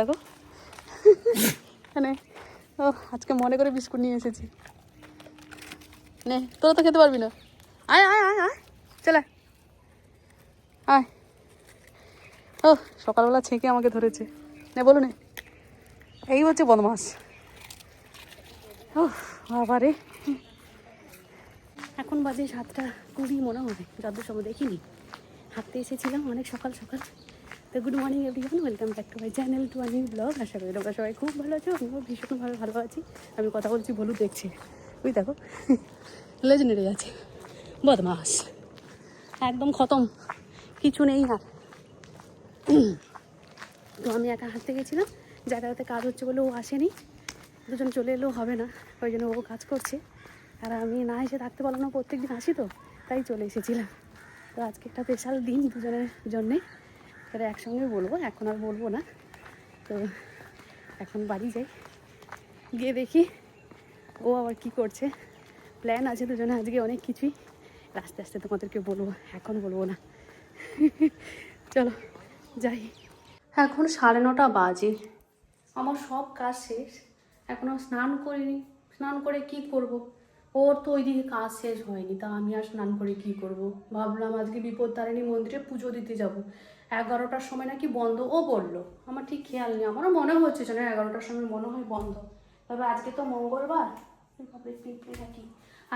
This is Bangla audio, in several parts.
দেখো মানে ও আজকে মনে করে বিস্কুট নিয়ে এসেছি। নে তোরা তো খেতে পারবি না, আয় আয় আয় আয় চলে আয়। ও সকালবেলা ছেঁকে আমাকে ধরেছে, নে বলো নে, এই হচ্ছে বদমাস। ও বাবা রে, এখন বাজে 7:20 মনে হবে, যত সময় দেখিনি। হাঁটতে এসেছিলাম অনেক সকাল সকাল। তো good morning everyone, welcome back to my channel to a new blog. আশা করি তোমরা সবাই খুব ভালো আছো, আমিও ভীষণভাবে ভালো আছি। আমি কথা বলছি, বলু দেখছি, ওই দেখো লেজ নেড়ে যাচ্ছে, বদমাস একদম খতম, কিছু নেই আর। তো আমি একা হাঁটতে গেছিলাম, জায়গাটাতে কাজ হচ্ছে বলে ও আসেনি, দুজন চলে এলেও হবে না, ওই জন্য ও কাজ করছে। আর আমি না এসে থাকতে পারলাম না, প্রত্যেক দিন আসি তো, তাই চলে এসেছিলাম। তো আজকে একটা স্পেশাল দিন দুজনের জন্যে, সেটা একসঙ্গে বলবো, এখন আর বলবো না। তো এখন বাড়ি যাই, গিয়ে দেখি ও আবার কি করছে। প্ল্যান আছে দুজনে আজকে অনেক কিছুই, আস্তে আস্তে তোমাদেরকে বলবো, এখন বলবো না। চলো যাই। এখন 9:30 বাজে, আমার সব কাজ শেষ, এখনও স্নান করিনি। স্নান করে কি করব, ওর তো ওইদিকে কাজ শেষ হয়নি, তা আমি আর স্নান করে কি করব। ভাবলাম আজকে বিপত্তারিণী মন্দিরে পুজো দিতে যাব, 11টার সময় নাকি বন্ধ ও বললো, আমার ঠিক খেয়াল নেই, আমারও মনে হচ্ছে যেন 11টার সময় মনে হয় বন্ধ। তবে আজকে তো মঙ্গলবার, নাকি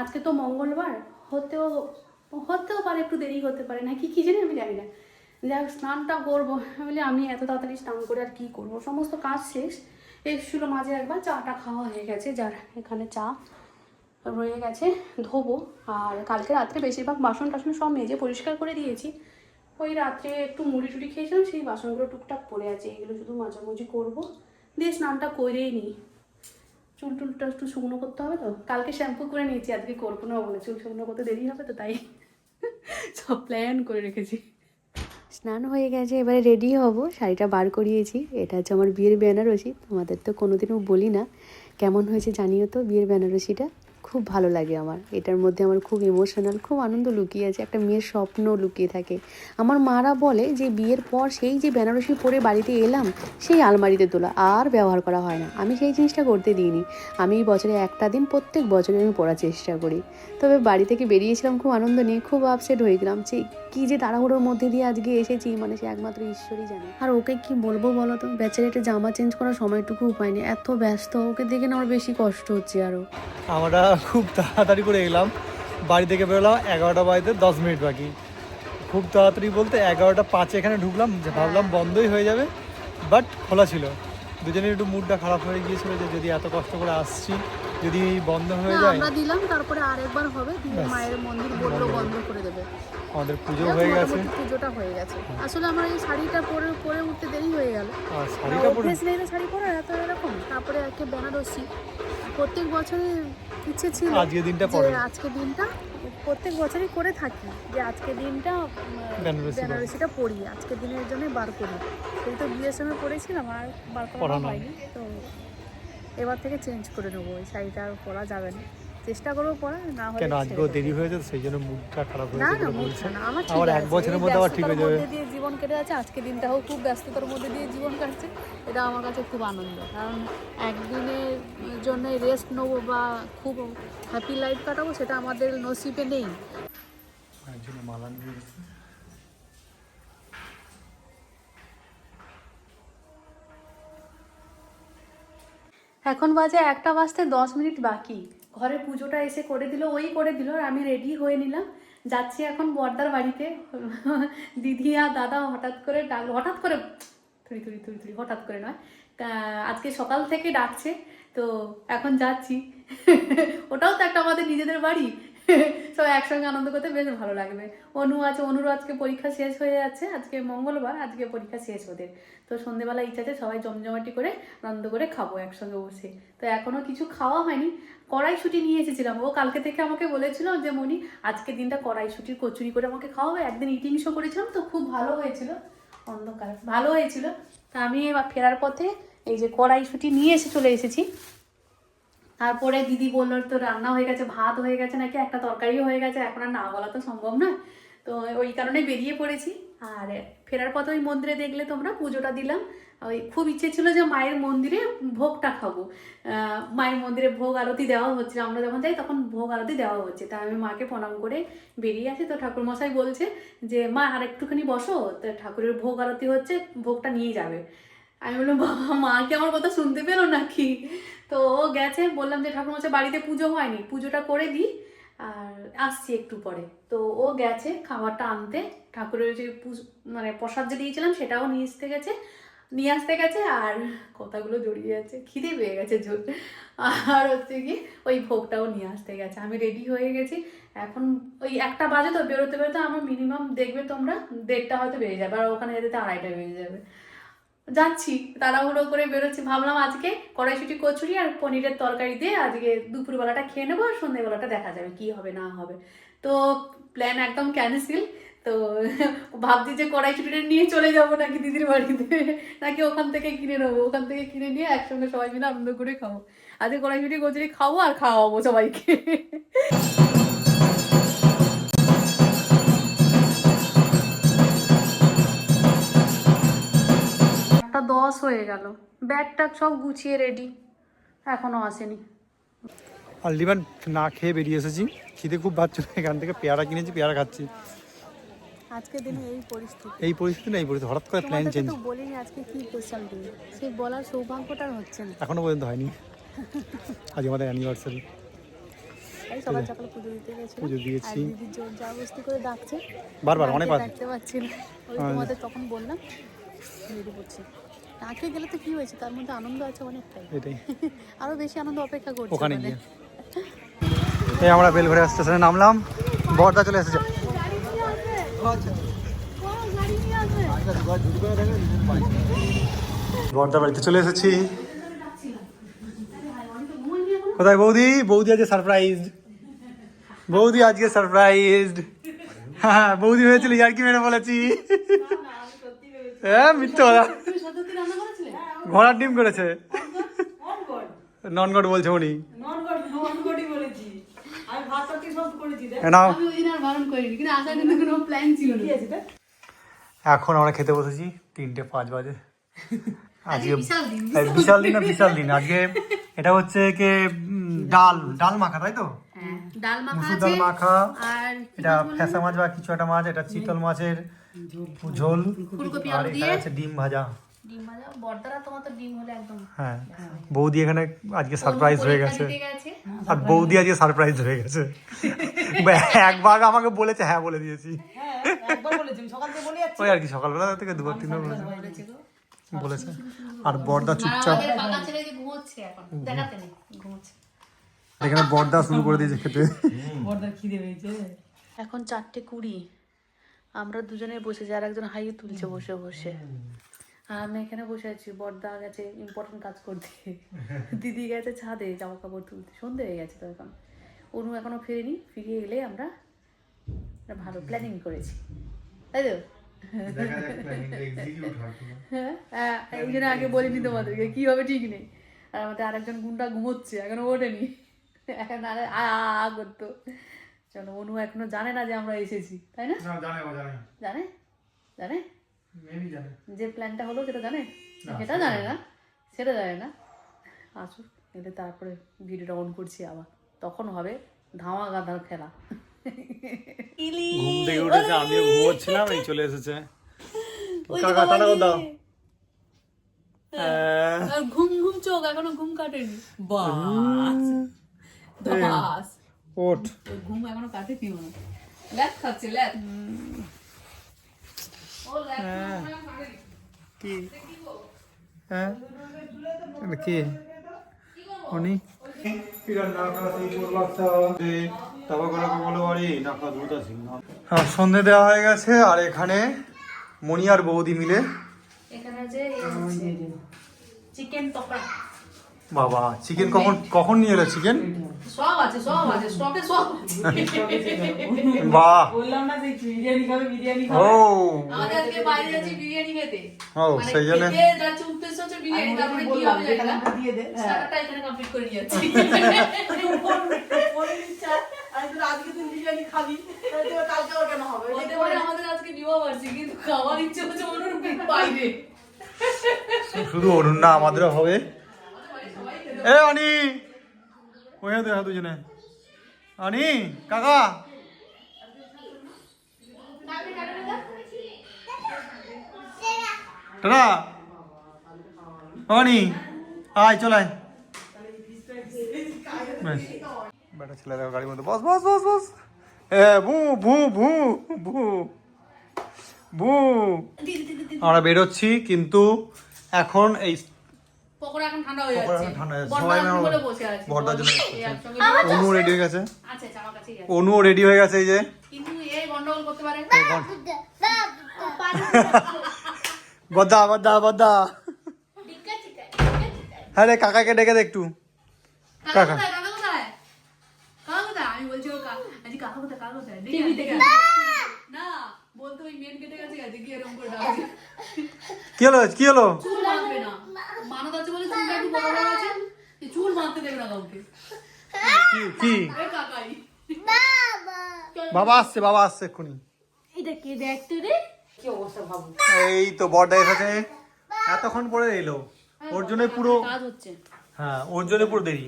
আজকে তো মঙ্গলবার, হতেও পারে একটু দেরি হতে পারে, নাকি কি জানি, আমি জানি না। যাই হোক স্নানটা করবো, আমি এত তাড়াতাড়ি স্নান করে আর কী করবো, সমস্ত কাজ শেষ। এসেছিলো মাঝে একবার, চাটা খাওয়া হয়ে গেছে, যার এখানে চা রয়ে গেছে, ধোবো। আর কালকে রাত্রে বেশিরভাগ বাসন টাসন সব মেজে পরিষ্কার করে দিয়েছি। ওই রাত্রে একটু মুড়ি টুড়ি খেয়েছিলাম, সেই বাসনগুলো টুকটাক পড়ে আছে, এগুলো শুধু মাঝামাঝি করবো, দিয়ে স্নানটা করেই নিই। চুল টুলটা একটু শুকনো করতে হবে তো, কালকে শ্যাম্পু করে নিয়েছি, আজকে করবো না বলে, চুল শুকনো করতে দেরি হবে তো, তাই সব প্ল্যান করে রেখেছি। স্নান হয়ে গেছে, এবারে রেডি হব, শাড়িটা বার করিয়েছি, এটা হচ্ছে আমার বিয়ের বেনারসি। তোমাদের তো কোনোদিনও বলি না, কেমন হয়েছে জানিও তো। বিয়ের বেনারসিটা খুব ভালো লাগে আমার, এটার মধ্যে আমার খুব ইমোশনাল, খুব আনন্দ লুকিয়ে আছে, একটা মেয়ের স্বপ্ন লুকিয়ে থাকে। আমার মারা বলে যে বিয়ের পর সেই যে বেনারসি পরে বাড়িতে এলাম, সেই আলমারিতে তোলা আর ব্যবহার করা হয় না। আমি সেই জিনিসটা করতে দিইনি, আমি বছরে একটা দিন প্রত্যেক বছরে আমি পরার চেষ্টা করি। তবে বাড়ি থেকে বেরিয়েছিলাম খুব আনন্দ নিয়ে, খুব আপসেট হয়ে গেলাম যে কী যে তাড়াহুড়োর মধ্যে দিয়ে আজকে এসেছি, মানে সে একমাত্র ঈশ্বরই জানে। আর ওকে কি বলবো বলো তো, বেচারিটা জামা চেঞ্জ করার সময়টুকুও পাইনি, এত ব্যস্ত, ওকে দেখে না আমার বেশি কষ্ট হচ্ছে আরও। আমরা খুব তাড়াতাড়ি করে এলাম, বাড়ি থেকে বেরোলাম 11টা বাজতে 10 মিনিট বাকি। খুব তাড়াতাড়ি বলতে 11:05 এখানে ঢুকলাম, ভাবলাম বন্ধই হয়ে যাবে, বাট খোলা ছিল। দুজনের একটু মুডটা খারাপ হয়ে গিয়েছিল যে যদি এত কষ্ট করে আসছি, যদি বন্ধ হয়ে যায়। আমরা দিলাম, তারপরে আরেকবার হবে, দিয়ে মায়ের মন্দির বললো বন্ধ করে দেবে। আমাদের পুজো হয়ে গেছে, পুজোটা হয়ে গেছে। আসলে আমার এই শাড়িটা পরে উঠতে দেরি হয়ে গেল, আর শাড়িটা পরে নেই তো শাড়ি পরে এত এরকম। তারপরে একে বেনারসি, প্রত্যেক বছরে ইচ্ছে ছিল আজকে দিনটা পরে, আজকে দিনটা প্রত্যেক বছরই করে থাকি, যে আজকে দিনটা বেনারসিটা পরি, আজকে দিনের জন্য বার করি। সেই তো বিয়ের সময় পরেছিলাম, আর বার করা হয়নি, তো এবার থেকে চেঞ্জ করে নেবো, ওই শাড়িটা আর পরা যাবে না, চেষ্টা করবো পরা, না হলে কেন আজকেও দেরি হয়ে যাচ্ছে, সেই জন্য মুডটা খারাপ হয়ে না যাচ্ছে না বলছে। আমার এক বছরের মধ্যে আবার ঠিক হয়ে যাবে। দিয়ে জীবন কেটে যাচ্ছে, আজকে দিনটাও খুব ব্যস্ততার মধ্যে দিয়ে জীবন কাটছে, এটা আমার কাছে খুব আনন্দ। কারণ একদিনের জন্য রেস্ট নেবো বা খুব হ্যাপি লাইফ কাটাবো, সেটা আমাদের নসিবে নেই। এখন বাজে 1টা বাজতে 10 মিনিট বাকি, ঘরে পুজোটা এসে করে দিল, ওই করে দিল, আর আমি রেডি হয়ে নিলাম, যাচ্ছি এখন বর্দার বাড়িতে। দিদি আর দাদা হঠাৎ করে ডাকলো, হঠাৎ করে হঠাৎ করে নয়, আজকে সকাল থেকে ডাকছে, তো এখন যাচ্ছি। ওটাও তো একটা আমাদের নিজেদের বাড়ি, সব একসঙ্গে আনন্দ করতে বেশ ভালো লাগবে। অনু আছে, অনুরও আজকে পরীক্ষা শেষ হয়ে যাচ্ছে, আজকে মঙ্গলবার, আজকে পরীক্ষা শেষ ওদের। তো সন্ধেবেলা ইচ্ছা আছে সবাই জমজমাটি করে আনন্দ করে খাবো একসঙ্গে বসে। তো এখনও কিছু খাওয়া হয়নি, কড়াইশুঁটি নিয়ে এসেছিলাম, ও কালকে থেকে আমাকে বলেছিল যে মনি আজকে দিনটা কড়াইশুঁটির কচুরি করে আমাকে খাওয়াবে, একদিন ইটিং শো করেছিলাম তো খুব ভালো হয়েছিল, অন্ধকার ভালো হয়েছিল। তা আমি এবার ফেরার পথে এই যে কড়াইশুঁটি নিয়ে চলে এসেছি। তারপরে দিদি বললো তো রান্না হয়ে গেছে, ভাত হয়ে গেছে নাকি একটা তরকারিও হয়ে গেছে, এখন আর না বলা তো সম্ভব নয়, তো ওই কারণে বেরিয়ে পড়েছি। আর ফেরার পথে ওই মন্দিরে দেখলে তোমরা পুজোটা দিলাম। ওই খুব ইচ্ছে ছিল যে মায়ের মন্দিরে ভোগটা খাবো, মায়ের মন্দিরে ভোগ আরতি দেওয়া হচ্ছে, আমরা যখন যাই তখন ভোগ আরতি দেওয়া হচ্ছে। তাই আমি মাকে প্রণাম করে বেরিয়ে আসি, তো ঠাকুরমশাই বলছে যে মা আর একটুখানি বসো, তো ঠাকুরের ভোগ আরতি হচ্ছে, ভোগটা নিয়ে যাবে। আমি বললাম বাবা, মা কি আমার কথা শুনতে পেলো নাকি? তো ও গেছে, বললাম যে ঠাকুরমশাই বাড়িতে পুজো হয়নি, পুজোটা করে দিই আর আসছি একটু পরে। তো ও গেছে খাবারটা আনতে, ঠাকুরের যে মানে প্রসাদ যে দিয়েছিলাম সেটাও নিয়ে আসতে গেছে। আর কথাগুলো জড়িয়ে যাচ্ছে, খিদে পেয়ে গেছে জোর। আর হচ্ছে কি ওই ভোগটাও নিয়ে আসতে গেছে। আমি রেডি হয়ে গেছি, এখন ওই 1টা বাজে, তো বেরোতে বেরোতে আমার মিনিমাম দেখবে তোমরা 1:30 হয়তো বেজে যাবে, আর ওখানে যেতে 2:30 বেজে যাবে। যাচ্ছি তাড়াহুড়ো করে বেরোচ্ছি, ভাবলাম আজকে কড়াইশুঁটি কচুরি আর পনিরের তরকারি দিয়ে আজকে দুপুরবেলাটা খেয়ে নেবো, আর সন্ধ্যেবেলাটা দেখা যাবে কি হবে না হবে। তো প্ল্যান একদম ক্যান্সেল। তো ভাবছি যে কড়াইশুঁটিটা নিয়ে চলে যাবো নাকি দিদির বাড়িতে, নাকি ওখান থেকে কিনে নেবো, ওখান থেকে কিনে নিয়ে একসঙ্গে সবাই মিলে আনন্দ করে খাবো। আজকে কড়াইশুঁটি কচুরি খাবো আর খাওয়াবো সবাইকে। 10 হয়ে গেল, ব্যাগ ট্যাগ সব গুছিয়ে রেডি, এখনো আসেনি। আলটিমেট না খেয়ে বেরিয়ে এসেছি, খিদে খুব পাচ্ছিল, এখান থেকে পেয়ারা কিনেছি, পেয়ারা খাচ্ছি। আজকের দিনে এই পরিস্থিতি, হঠাৎ করে প্ল্যান চেঞ্জ। তো বলিনি আজকে কি স্পেশাল দিন, সে বলার সৌভাগ্যটা হচ্ছে না, এখনো পর্যন্ত হয়নি। আজ আমাদের অ্যানিভার্সারি, এই সকাল সকাল পুজো দিতে গেছিলাম, পুজো দিয়েছি। আর দিদির জোর জাবস্তি করে ডাকছে, বারবার অনেকবার ডাকতে পারছি না। ওই তোমাদের তখন বললাম রেডি করছি, ডাকে গেলে তো কি হয়েছে, তার মধ্যে আনন্দ আছে অনেকটাই, এটাই আরো বেশি আনন্দ অপেক্ষা করছে ওখানে গিয়ে। এই আমরা বেলঘড়িয়া স্টেশনে নামলাম, বড়দা চলে এসেছে। বড়দার বাড়িতে চলে এসেছি। কোথায় বৌদি? বৌদি আজকে সারপ্রাইজড, বৌদি আজকে সারপ্রাইজড। হ্যাঁ বৌদি হয়েছিল, আর কি মেরে বলেছি। হ্যাঁ মিথ্যে কথা, ঘোড়ার ডিম করেছে। নন গড বলছে উনি। এখন আমরা খেতে বসেছি, 3:05 বাজে। আজকে বিশাল দিন না বিশাল দিন আজকে। এটা হচ্ছে কি ডাল মাখা, তাই তো? মুসুর ডাল মাখা, আর এটা ফ্যাসা মাছ বা কিছু একটা মাছ, এটা চিতল মাছের ঝোল, আর এখানে আছে ডিম ভাজা। হ্যাঁ বৌদি এখানে আজকে সারপ্রাইজ হয়ে গেছে, আর বৌদি আজকে সারপ্রাইজ হয়ে গেছে। একবার আমাকে বলেছে, হ্যাঁ বলে দিয়েছি, ওই আর কি সকালবেলা থেকে 2-3বার বলেছে। আর বড়দা চুপচাপ এখানে, বড়দা শুরু করে দিয়েছে খেতে। এখন 4:20, আমরা দুজনে বসেছি, আর একজন হাই তুলছে বসে বসে, আর আমি এখানে বসে আছি। বড়দা গেছে ইম্পর্টেন্ট কাজ করতে, দিদি গেছে ছাদে জামা কাপড় তুলতে, সন্ধে হয়ে গেছে তো এখন। অনু এখনো ফিরেনি, ফিরে এলে আমরা ভালো প্ল্যানিং করেছি, তাই তো? হ্যাঁ এই জন্য আগে বলিনি তোমাদেরকে, কি হবে ঠিক নেই। আর আমাদের আরেকজন গুন্ডা ঘুমোচ্ছে, এখনো ওঠেনি, এখন করতো। চলো, অনু এখনো জানে না যে আমরা এসেছি, তাই না? জানে জানে যে প্ল্যানটা হলো সেটা জানে, সেটা জানে না, সেটা জানে না। আসুক, এলে তারপরে ভিডিওটা অন করছি আবার, তখন হবে ধামা গাধার খেলা। ঘুম থেকে উঠেছে, আমিও ঘুমোচ্ছিলাম, এই চলে এসেছে। কাকা টাটা দাও। ঘুম ঘুম চোখ, এখনো ঘুম কাটেনি। বাস ওঠ, ঘুম এখনো কাটেনি, মনে ল্যাপ খাচ্ছে, ল্যাপ। কি হ্যাঁ কি উনি সন্ধে দেওয়া হয়ে গেছে। আর এখানে মণি আর বৌদি মিলে এখানে যে চিকেন পকোড়া, বাবা চিকেন কখন কখন নিয়ে এলো চিকেন? সব আছে স্টকে সব বাহ বললাম না যে বিরিয়ানি খাবে বিরিয়ানি ও আমাদের আজকে বাইরে যাচ্ছি বিরিয়ানি খেতে ও সেই জন্য খেতে যাচ্ছি উদ্দেশ্য হচ্ছে বিরিয়ানি তারপরে কি হবে জানি না দিয়ে দে সারাটা এখানে কমপ্লিট করে নিয়ে যাচ্ছি আজকে তুই বিরিয়ানি খাবি কালকে ওর কেন হবে বলতে পারে আমাদের আজকে বিবাহ বার্ষিকী কিন্তু খাওয়ার ইচ্ছে হচ্ছে ওর বাইরে শুধু অরুণ না আমাদেরও হবে। এ অনি ওই দেখা দুজনে অনি কাকা টাটা অনি আয় চলাই বেটা ছেলেরা গাড়ির মধ্যে বস বস বস বস এ ভু ভু ভু ভু ভু আমরা বেরোচ্ছি কিন্তু এখন এই পকোড়া এখন ঠান্ডা হয়ে পকোড়া যাচ্ছে এখন ঠান্ডা হয়ে যাচ্ছে। বড়দা সবাই বলে বসে আছে বড়দার জন্য এই একসঙ্গে অনু রেডি হয়ে গেছে আচ্ছা আমার কাছেই আছে অনুও রেডি হয়ে গেছে এই যে কিন্তু এই গন্ডগোল করতে পারে বদ্দা বদ্দা বদ্দা হ্যাঁ রে কাকাকে ডেকে দে একটু কাকা কোথায় কাকা কোথায় কাকা কোথায় আমি বলছি ও আজ কাকা কোথায় কাকা কোথায় টিভি দেখে না বলতো ওই মেন গেটে গেছে দেখি এরকম করে ডাকছে কি হলো কি হলো চুল বাঁধবে না মানত আছে বলে চুলটা একটু বড় বড় আছে এই চুল বাঁধতে দেবে না কাউকে কি কি এই কাকাই বাবা আসছে এক্ষুনি এটা কে দেখতে রে কি অবস্থা ভাবো এই তো বড়দা এসেছে এতক্ষণ পরে এলো ওর জন্য পুরো কাজ হচ্ছে হ্যাঁ ওর জন্য পুরো দেরি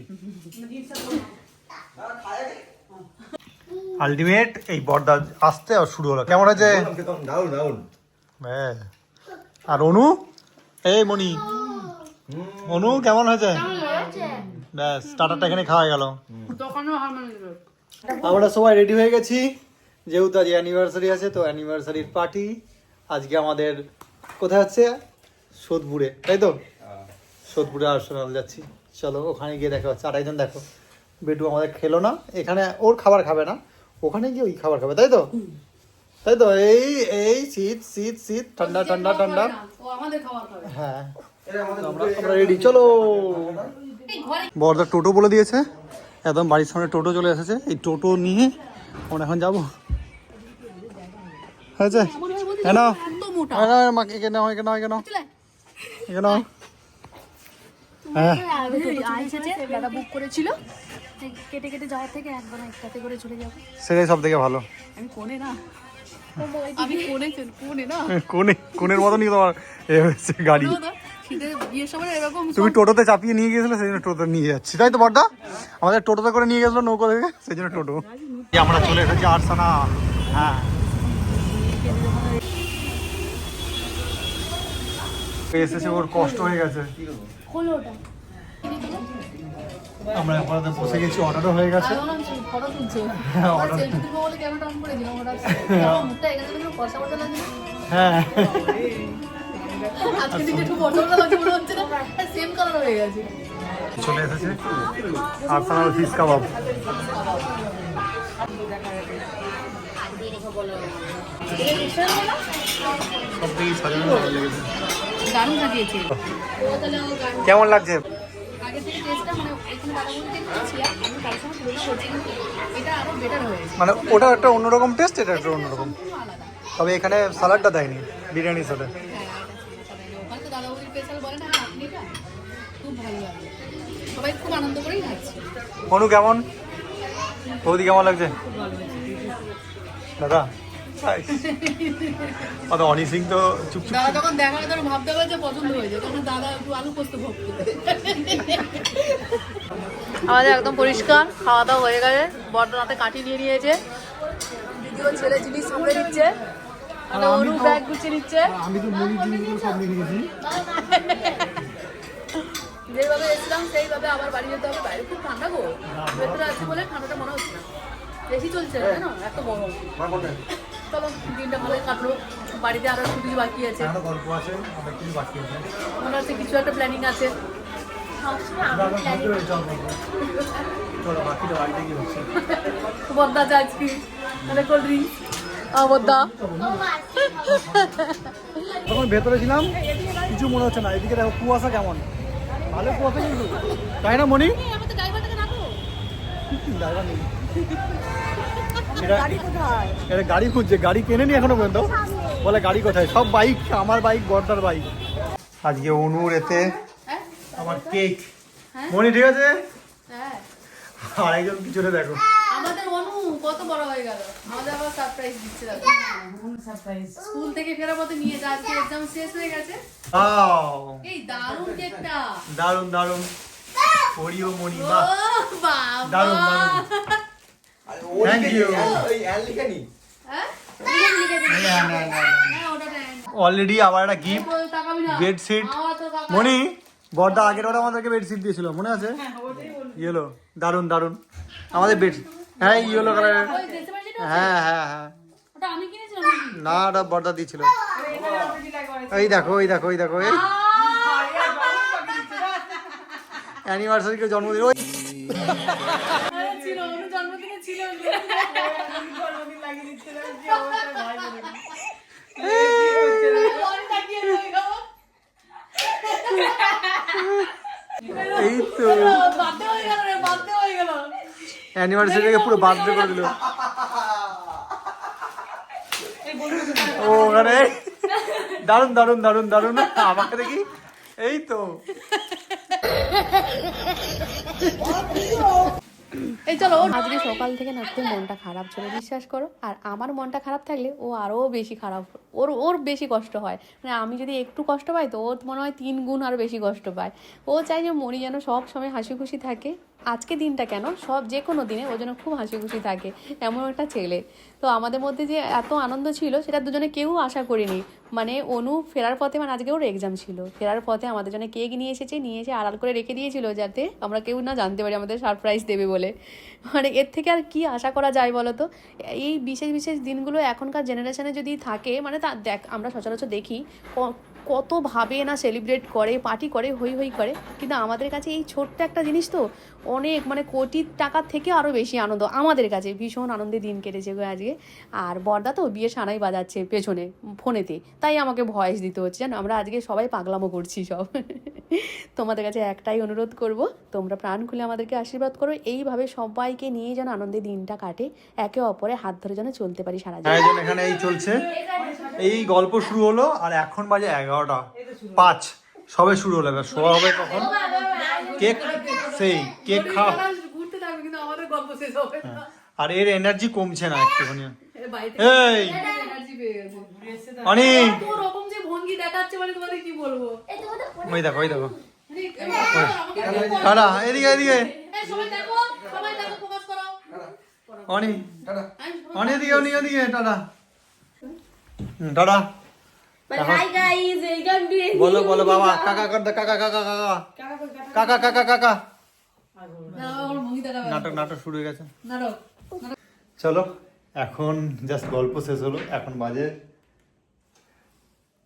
আলটিমেট এই বড়দা আসতে আর শুরু হলো কেমন আছে দারুন হ্যাঁ আর অনু এই মনি অনু কেমন হয়েছে ব্যাস স্টার্টারটা এখানে খাওয়া গেল দোকানেও হারমোনি আমরা সবাই রেডি হয়ে গেছি যেহেতু আজ অ্যানিভার্সারি আছে তো অ্যানিভার্সারির পার্টি আজকে আমাদের কোথায় হচ্ছে সোদপুরে তাই তো সোদপুরে আর্সেনাল যাচ্ছি চলো ওখানে গিয়ে দেখা হচ্ছে আর একজন দেখো বেটু আমাদের খেলো না এখানে ওর খাবার খাবে না ওখানে গিয়ে ওই খাবার খাবে তাই তো এই এই শীত শীত শীত ঠান্ডা ঠান্ডা ঠান্ডা ও আমাদের খাবার খাবে হ্যাঁ আমরা রেডি চলো এই ঘরে বড়দা টোটো বলে দিয়েছে একদম বাড়ির সামনে টোটো চলে এসেছে এই টোটো নিয়ে আমরা এখন যাবো হয়েছে কেন একদম মোটা মাকে এখানে এখানে এখানে চলে এখানে হ্যাঁ দাদা বুক করেছিল কেটে কেটে যাওয়ার থেকে একবার একটাতে করে চলে যাবো সেটাই সব থেকে ভালো আমি কোণে না আমি কোণে না কোনের মতনই তোমার এ হয়েছে গাড়ি শীতের বিয়ের সময় এরকম তুমি টোটোতে চাপিয়ে নিয়ে গিয়েছিলে সেই জন্য টোটো নিয়ে যাচ্ছি তাই তো বড়দা আমাদের টোটোতে করে নিয়ে গেছিলো নৌকো থেকে সেই জন্য টোটো আমরা চলে এসেছি আরসানা হ্যাঁ এসেছে ওর কষ্ট হয়ে গেছে আমরা এরপরে বসে গেছি অর্ডারও হয়ে গেছে ফটো তুলছে order সেলফি তুলবো বলে ক্যামেরা অন করে দিলাম ওটা মুখটা এখানে থেকে পয়সা পয়সা লাগে হ্যাঁ আজকে দিকে একটু পয়সা পয়সা লাগে মনে হচ্ছে না সেম কালার হয়ে গেছে চলে এসেছে আরসানার ফিশ কাবাব সব থেকে সাজানো ভালো লেগেছে দারুণ সাজিয়েছে ও তাহলে ও গান কেমন লাগছে আগে থেকে টেস্টটা মানে এখানে দাদা বলতে দেখছি আমি তার সঙ্গে তুলনা করছি কিন্তু এটা আরো বেটার হয়েছে মানে ওটা একটা অন্যরকম টেস্ট এটা একটা অন্যরকম পুরো আলাদা তবে এখানে সালাডটা দেয়নি বিরিয়ানির সাথে হ্যাঁ ওখানে তো দাদা বৌদির স্পেশাল বলে না চাটনিটা খুব ভালো লাগে সবাই খুব আনন্দ করেই খাচ্ছে অনু কেমন বৌদি কেমন লাগছে দাদা অনি সিং তো চুপচুপ দাদা যখন দেখা হয় তখন ভাবতে পারে যে পছন্দ হয়েছে তখন দাদা একটু আলু পোস্ত ভক্ত আমাদের একদম পরিষ্কার খাওয়া দাওয়া হয়ে গেছে বড় হাতে কাঠি নিয়ে নিয়েছে দ্বিতীয় ছেলে জিনিস সামলে দিচ্ছে মানে অনু ব্যাগ গুছিয়ে নিচ্ছে আমি তো মনি জিনিসগুলো সব নিয়ে নিয়েছি যেভাবে এসেছিলাম সেইভাবে আবার বাড়ি যেতে হবে বাইরে খুব ঠান্ডা গো ভেতরে আছি বলে ঠান্ডাটা মনে হচ্ছে না বেশি চলছে না এত গরম চলো দিনটা ভালোই কাটলো বাড়িতে আরো কিছু বাকি আছে গল্প আছে অনেক কিছু বাকি আছে মনে হচ্ছে কিছু একটা প্ল্যানিং আছে চলো বাকিটা বাড়িতে গিয়ে হচ্ছে বদ্দা চাচ্ছি মানে কোল্ড ড্রিঙ্কস বদ্দা তখন ভেতরে ছিলাম কিছু মনে হচ্ছে না এদিকে দেখো কুয়াশা কেমন ভালো কুয়াশা কিন্তু, তাই না মনি? আমাদের ড্রাইভারটাকে রাখো। ড্রাইভার নেই। গাড়ি কোথায়? এটা গাড়ি খুঁজছে, গাড়ি কেনেনি এখনো পর্যন্ত। বলে গাড়ি কোথায়? সব বাইক, আমার বাইক, বর্দার বাইক। আজকে অনুর এতে হ্যাঁ আমার কেক। হ্যাঁ? মনি ঠিক আছে? হ্যাঁ আর একজন পিছনে দেখো। আমাদের অনু কত বড় হয়ে গেল, আমাদের আবার সারপ্রাইজ দিচ্ছে দেখো। সারপ্রাইজ। স্কুল থেকে ফেরার পথে নিয়ে যা, আজকে এক্সাম শেষ হয়ে গেছে। এই দারুণ কেকটা। দারুন দারুন। ওরিও মনি ও বাহ, বাবা, দারুন দারুন। Thank you. হ্যাঁ লিখে দিই। হ্যাঁ ওটা দেন। অলরেডি আবার একটা গিফট, বল তাকাবি না, বেডশিট। আমার তো তাকাবি। মনি বর্দা আগের বার আমাদেরকে বেডশিট দিয়েছিল, মনে আছে? ইয়েলো, দারুন দারুন। আমাদের বেড, হ্যাঁ ইয়েলো কালারের। ওই দেখতে পাচ্ছিস না? হ্যাঁ হ্যাঁ হ্যাঁ। ওটা আমি কিনেছিলাম নাকি? না, ওটা বর্দা দিয়েছিল। এই দেখো, এই দেখো, এই দেখো, এই অ্যানিভার্সারি কে জন্মদিন। ওই ছিল, অনু জন্মদিনে ছিল। জন্মদিন লাগিয়ে দিচ্ছে না, কি অবস্থা ভাই বোনের। পরে তাকিয়ে রইল। এই তো বাধ্য হয়ে গেল রে, বাধ্য হয়ে গেল। অ্যানিভার্সারিকে পুরো বার্থডে করে দিল। ও ওখানে দারুন দারুন দারুন দারুন। আমাকে দেখি, এই তো এই চলো। আজকে সকাল থেকে না খুব মনটা খারাপ ছিল, বিশ্বাস করো। আর আমার মনটা খারাপ থাকলে ও আরও বেশি খারাপ, ওর বেশি কষ্ট হয়। মানে আমি যদি একটু কষ্ট পাই তো ওর মনে হয় 3 গুণ আরও বেশি কষ্ট পায়। ও চায় যে মনি যেন সব সময় হাসি খুশি থাকে। আজকে দিনটা কেন, যে কোনো দিনে ও যেন খুব হাসি খুশি থাকে, এমন একটা ছেলে। তো আমাদের মধ্যে যে এত আনন্দ ছিল সেটা দুজনে কেউ আশা করিনি। মানে অনু ফেরার পথে, মানে আজকে ওর এক্সাম ছিল, ফেরার পথে আমাদের জন্য কেক নিয়ে এসে আড়াল করে রেখে দিয়েছিল যাতে আমরা কেউ না জানতে পারি আমাদের সারপ্রাইজ দেবে বলে। মানে এর থেকে আর কি আশা করা যায় বলো তো? এই বিশেষ বিশেষ দিনগুলো এখনকার জেনারেশনে যদি থাকে, মানে তা দেখ আমরা সচরাচর দেখি কতভাবে না সেলিব্রেট করে, পার্টি করে, হই হই করে, কিন্তু আমাদের কাছে এই ছোট্ট একটা জিনিস তো অনেক, মানে কোটি টাকার থেকে আরও বেশি আনন্দ। আমাদের কাছে ভীষণ আনন্দে দিন কেটেছে গো আজকে। আর বর্দা তো বিয়ে সানাই বাজাচ্ছে পেছনে ফোনেতে, তাই আমাকে ভয়েস দিতে হচ্ছে জানো। আমরা আজকে সবাই পাগলামো করছি সব। তোমাদের কাছে একটাই অনুরোধ করব, তোমরা প্রাণ খুলে আমাদেরকে আশীর্বাদ করো, এইভাবে সবাইকে নিয়ে যেন আনন্দে দিনটা কাটে, একে অপরে হাত ধরে যেন চলতে পারি সারা জীবন। আয়োজন এখানে এই চলছে, এই গল্প শুরু হলো আর এখন বাজে 11:05, সবে শুরু হলো। এবার শোয়া হবে কখন? কেক, সেই কেক খাওয়া। ঘুরতে থাকবে কিন্তু আমাদের গল্প শেষ হবে না। আর এর এনার্জি কমছে না একটুখানি। বাড়িতে এই এনার্জি পেয়ে গেছে। অনি, তোর রকম যে ভঙ্গি দেখাচ্ছে, মানে তোমাদের কি বলবো। ওই দেখো, ওই দেখো। আমাকে টাটা, এদিকে এদিকে। সবাই দেখো, ফোকাস করো। অনি, অনি এদিকে, অনি এদিকে। Tata, tata. Hi guys, welcome to বলো বলো বাবা, কাকা কর দে, কাকা কাকা কাকা কাকা কাকা কাকা। আমার ভঙ্গি দেখাবে। নাটক নাটক শুরু হয়ে গেছে। নাটক। চলো, এখন জাস্ট গল্প শেষ হলো। এখন বাজে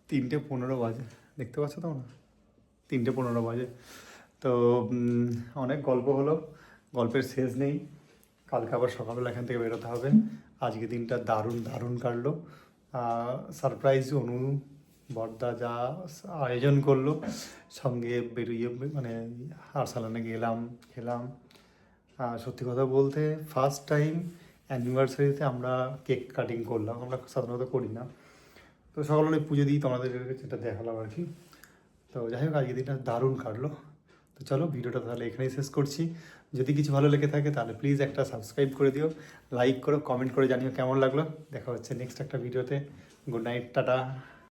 3:15 বাজে, দেখতে পাচ্ছ তোমরা? 3:15 বাজে। তো অনেক গল্প হলো, গল্পের শেষ নেই। কালকে আবার সকালবেলা এখান থেকে বেরোতে হবে। আজকে দিনটা দারুণ দারুণ কাটলো। সারপ্রাইজ অনু বর্দা যা আয়োজন করলো, সঙ্গে বেরিয়ে মানে আরসালানে গেলাম, খেলাম। সত্যি কথা বলতে ফার্স্ট টাইম অ্যানিভার্সারিতে আমরা কেক কাটিং করলাম, আমরা সাধারণত করি না। তো সকালে পুজো দিই, তোমাদের যেটা দেখালাম আর কি। তো যাই হোক, আজকে দিনটা দারুণ কাটলো। তো চলো, ভিডিওটা তাহলে এখানেই শেষ করছি। যদি কিছু ভালো লেগে থাকে তাহলে প্লিজ একটা সাবস্ক্রাইব করে দিও, লাইক করো, কমেন্ট করে জানিও কেমন লাগলো। দেখা হচ্ছে নেক্সট একটা ভিডিওতে। Good night, tata.